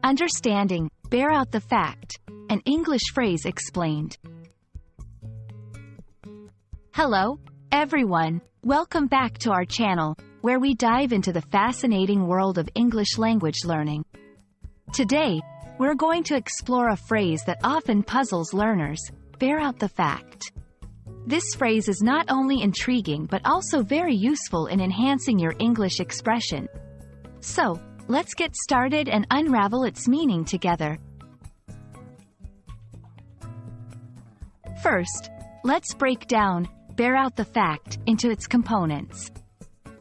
Understanding, bear out the fact. An English phrase explained. Hello, everyone. Welcome back to our channel, where we dive into the fascinating world of English language learning. Today, we're going to explore a phrase that often puzzles learners: bear out the fact. This phrase is not only intriguing but also very useful in enhancing your English expression. So, let's get started and unravel its meaning together. First, let's break down bear out the fact into its components.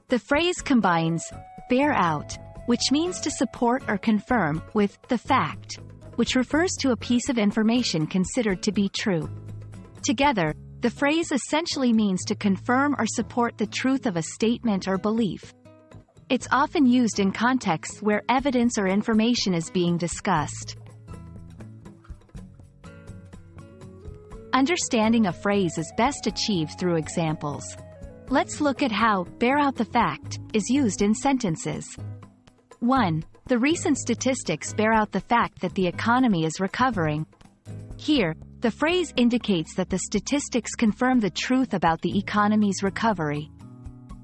The phrase combines bear out, which means to support or confirm, with the fact, which refers to a piece of information considered to be true. Together, the phrase essentially means to confirm or support the truth of a statement or belief. It's often used in contexts where evidence or information is being discussed. Understanding a phrase is best achieved through examples. Let's look at how bear out the fact is used in sentences. 1. The recent statistics bear out the fact that the economy is recovering. Here, the phrase indicates that the statistics confirm the truth about the economy's recovery.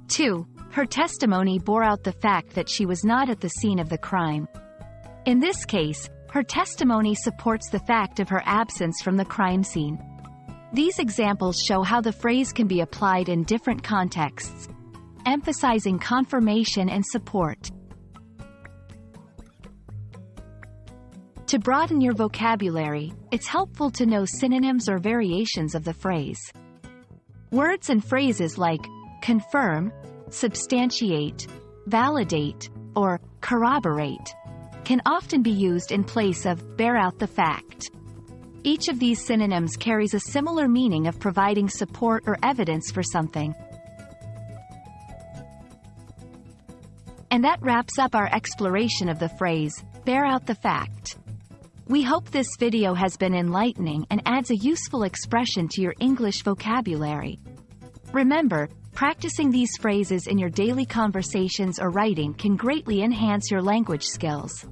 2. Her testimony bore out the fact that she was not at the scene of the crime. In this case, her testimony supports the fact of her absence from the crime scene. These examples show how the phrase can be applied in different contexts, emphasizing confirmation and support. To broaden your vocabulary, it's helpful to know synonyms or variations of the phrase. Words and phrases like confirm, substantiate, validate, or corroborate can often be used in place of bear out the fact. Each of these synonyms carries a similar meaning of providing support or evidence for something. And that wraps up our exploration of the phrase bear out the fact. We hope this video has been enlightening and adds a useful expression to your English vocabulary. Remember, practicing these phrases in your daily conversations or writing can greatly enhance your language skills.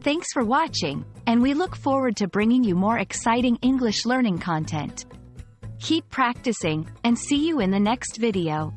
Thanks for watching, and we look forward to bringing you more exciting English learning content. Keep practicing, and see you in the next video.